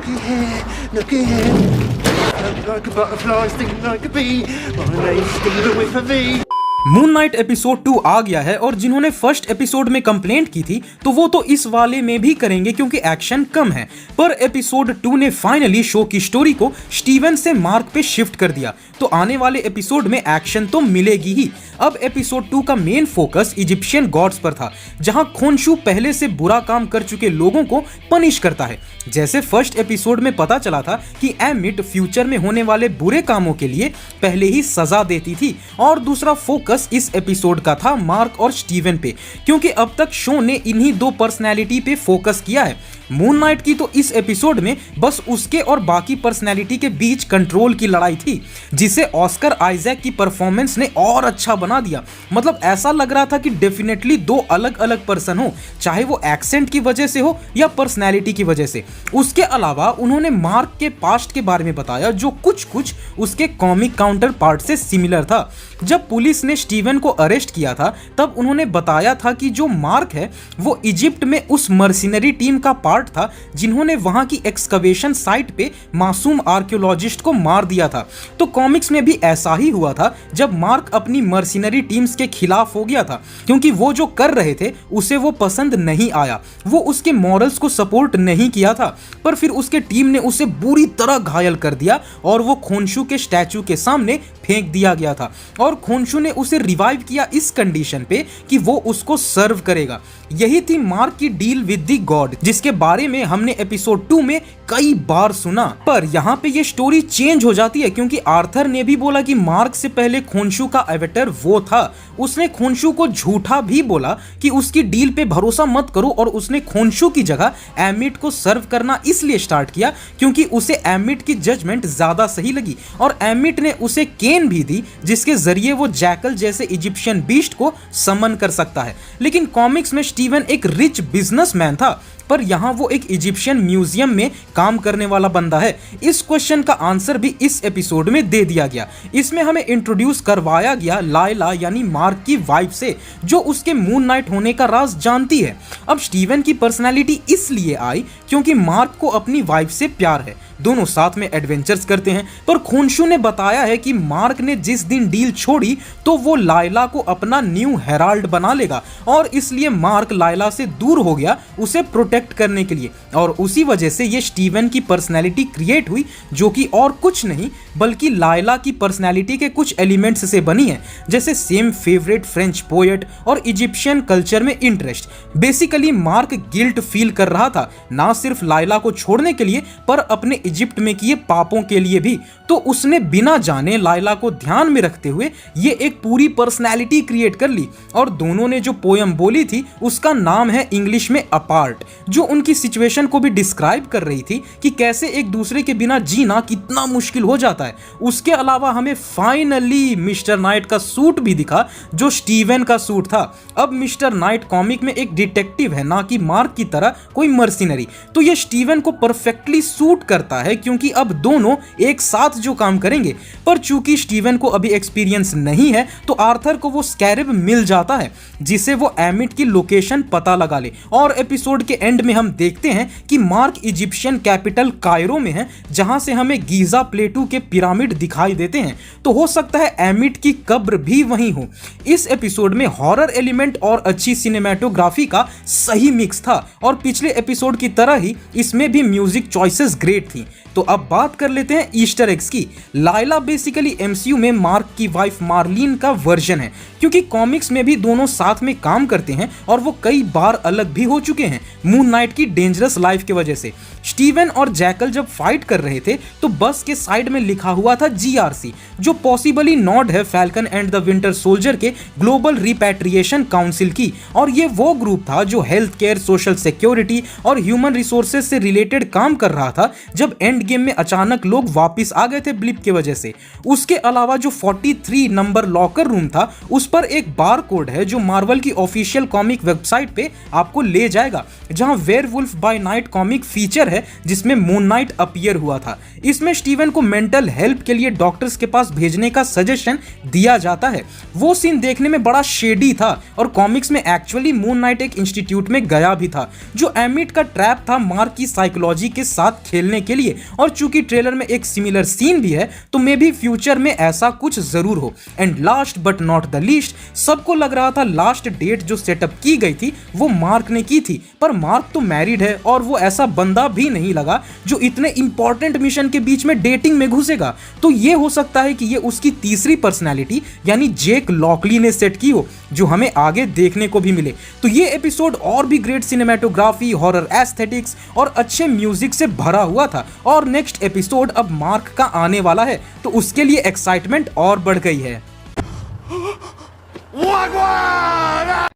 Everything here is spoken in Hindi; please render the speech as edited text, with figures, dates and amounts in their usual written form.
Looky here, looky here. Floating like a butterfly, stinging like a bee. My name's Stephen with a V. Moon night episode 2 आ गया है और जिन्होंने फर्स्ट एपिसोड में कंप्लेंट की थी तो वो तो इस वाले में भी करेंगे क्योंकि एक्शन कम है। पर एपिसोड 2 ने फाइनली शो की स्टोरी को स्टीवन से मार्क पे शिफ्ट कर दिया, तो आने वाले एपिसोड में एक्शन तो मिलेगी ही। अब एपिसोड 2 का मेन फोकस इजिप्शियन गॉड्स पर था, जहां खोनशू पहले से बुरा काम कर चुके लोगों को पनिश करता है। जैसे फर्स्ट एपिसोड में पता चला था कि एमिट फ्यूचर में होने वाले बुरे कामों के लिए पहले ही सजा देती थी, और दूसरा फोकस इस एपिसोड का था मार्क और स्टीवन पे, क्योंकि अब तक शो ने इन्हीं दो पर्सनैलिटी पे फोकस किया है। मून नाइट की तो इस एपिसोड में बस उसके और बाकी पर्सनैलिटी के बीच कंट्रोल की लड़ाई थी, जिसे ऑस्कर आइजैक की परफॉर्मेंस ने और अच्छा बना दिया। मतलब ऐसा लग रहा था कि डेफिनेटली दो अलग अलग पर्सन हो, चाहे वो एक्सेंट की वजह से हो या पर्सनैलिटी की वजह से। उसके अलावा उन्होंने मार्क के पास्ट के बारे में बताया, जो कुछ कुछ उसके कॉमिक काउंटर पार्ट से सिमिलर था। जब पुलिस ने स्टीवन को अरेस्ट किया था तब उन्होंने बताया था कि जो मार्क है वो इजिप्ट में उस मर्सिनरी टीम का पार्ट था जिन्होंने वहां की एक्सकवेशन साइट पे मासूम आर्कियोलॉजिस्ट को मार दिया था। तो कॉमिक्स में भी ऐसा ही हुआ था जब मार्क अपनी मर्सिनरी टीम्स के खिलाफ हो गया था, क्योंकि वो जो कर रहे थे उसे वो पसंद नहीं आया, वो उसके मॉरल्स को सपोर्ट नहीं किया था। पर फिर उसके टीम ने उसे बुरी तरह घायल कर दिया और वो खोनशू के स्टैचू के सामने फेंक दिया गया था, और खोनशू ने उसे रिवाइव किया इस कंडीशन पे कि वो उसको सर्व करेगा। यही थी मार्क की डील विद द गॉड, जिसके बारे में हमने एपिसोड 2 में कई बार सुना। पर यहाँ पे ये स्टोरी चेंज हो जाती है, क्योंकि आर्थर ने भी बोला कि मार्क से पहले खोनशू का एवेटर वो था। उसने खोनशू को झूठा भी बोला कि उसकी डील पे भरोसा मत करो, और उसने खोनशू की जगह एमिट को सर्व करना इसलिए स्टार्ट किया क्योंकि उसे एमिट की जजमेंट ज्यादा सही लगी, और एमिट ने उसे केन भी दी जिसके जरिए वो जैकल जैसे इजिप्शियन बीस्ट को समन कर सकता है। लेकिन कॉमिक्स में स्टीवन एक रिच बिजनेसमैन था, पर यहाँ वो एक इजिप्शियन म्यूजियम में काम करने वाला बंदा है। इस क्वेश्चन का आंसर भी इस एपिसोड में दे दिया गया। इसमें हमें इंट्रोड्यूस करवाया गया लायला यानी मार्क की वाइफ से, जो उसके मून नाइट होने का राज जानती है। अब स्टीवन की पर्सनालिटी इसलिए आई क्योंकि मार्क को अपनी वाइफ से प्यार है, दोनों साथ में एडवेंचर्स करते हैं। पर खोनशू ने बताया है कि मार्क ने जिस दिन डील छोड़ी तो वो लायला को अपना न्यू हेराल्ड बना लेगा, और इसलिए मार्क लायला से दूर हो गया उसे प्रोटेक्ट करने के लिए, और उसी वजह से ये स्टीवन की पर्सनैलिटी क्रिएट हुई, जो कि और कुछ नहीं बल्कि लायला की पर्सनैलिटी के कुछ एलिमेंट्स से बनी है, जैसे सेम फेवरेट फ्रेंच पोएट और इजिप्शियन कल्चर में interest. Basically mark guilt feel कर रहा था, ना सिर्फ लायला को छोड़ने के लिए पर अपने इजिप्ट में किए पापों के लिए भी। तो उसने बिना जाने लायला को ध्यान में रखते हुए ये एक पूरी पर्सनैलिटी क्रिएट कर ली, और दोनों ने जो पोयम बोली थी उसका नाम है इंग्लिश में अपार्ट, जो उनकी सिचुएशन को भी डिस्क्राइब कर रही थी कि कैसे एक दूसरे के बिना जीना कितना मुश्किल हो जाता है। उसके अलावा हमें फाइनली मिस्टर नाइट का सूट भी दिखा, जो स्टीवन का सूट था। अब मिस्टर नाइट कॉमिक में एक डिटेक्टिव है, ना कि मार्क की तरह कोई मर्सिनरी, तो ये स्टीवन को परफेक्टली सूट करता है, क्योंकि अब दोनों एक साथ जो काम करेंगे। पर चूंकि स्टीवन को अभी एक्सपीरियंस नहीं है तो आर्थर को वो स्कैरिब मिल जाता है, जिसे वो एमिट की लोकेशन पता लगा ले, और एपिसोड के एंड में हम देखते हैं कि मार्क इजिप्शियन कैपिटल कायरो में है, जहां से हमें गीजा प्लेटू के पिरामिड दिखाई देते हैं। तो हो सकता है एमिट की कब्र भी वहीं हो। इस एपिसोड में हॉरर एलिमेंट और अच्छी सिनेमैटोग्राफी का सही मिक्स था, और पिछले एपिसोड की तरह ही इसमें भी म्यूजिक चॉइसेस ग्रेट थी। तो अब बात कर लेते हैं ईस्टर एग्स की। लायला बेसिकली एमसीयू में मार्क की वाइफ मार्लिन का वर्जन है, क्योंकि कॉमिक्स में भी दोनों साथ में काम करते हैं और वो कई बार अलग भी हो चुके हैं मून नाइट की डेंजरस लाइफ की वजह से। स्टीवन और जैकल जब फाइट कर रहे थे तो बस के साइड में लिखा हुआ था GRC, जो पॉसिबली नॉड है falcon and the winter soldier के ग्लोबल रिपैट्रिएशन काउंसिल की, और ये वो ग्रुप था जो हेल्थ केयर, सोशल सिक्योरिटी और ह्यूमन रिसोर्सेज से रिलेटेड काम कर रहा था जब एंड गेम में अचानक लोग वापस आ गए थे ब्लिप की वजह से। उसके अलावा जो 43 नंबर लॉकर रूम था उस पर एक बार कोड है जो मार्वल की ऑफिशियल कॉमिक वेबसाइट पे आपको ले जाएगा, जहां werewolf by night comic feature है जिसमें मून नाइट अपीयर हुआ था। इसमें स्टीवन को मेंटल हेल्प के लिए डॉक्टर्स के पास भेजने का सजेशन दिया जाता है। वो सीन देखने में बड़ा शेडी था और कॉमिक्स में एक्चुअली मून नाइट एक इंस्टीट्यूट में गया भी था जो एमिट का ट्रैप था मार्क की साइकोलॉजी के साथ खेलने के लिए। और चूंकि ट्रेलर में एक सिमिलर सीन भी है तो मे भी फ्यूचर में ऐसा कुछ जरूर हो। And last but not the least, सबको लग रहा था लास्ट डेट जो सेटअप की गई थी वो मार्क ने की थी, पर मार्क तो मैरिड है और वो ऐसा बंदा भी नहीं लगा जो इतने इंपॉर्टेंट मिशन के बीच में डेटिंग में घुसेगा। तो ये हो सकता है कि ये उसकी तीसरी पर्सनैलिटी यानी जेक लॉकली ने सेट की हो, जो हमें आगे देखने को भी मिले। तो ये एपिसोड और भी ग्रेट सिनेमेटोग्राफी, हॉरर एस्थेटिक्स और अच्छे म्यूजिक से भरा हुआ था। और नेक्स्ट एपिसोड अब मार्क का आने वाला है तो उसके लिए एक्साइटमेंट और बढ़ गई है। Wagwan!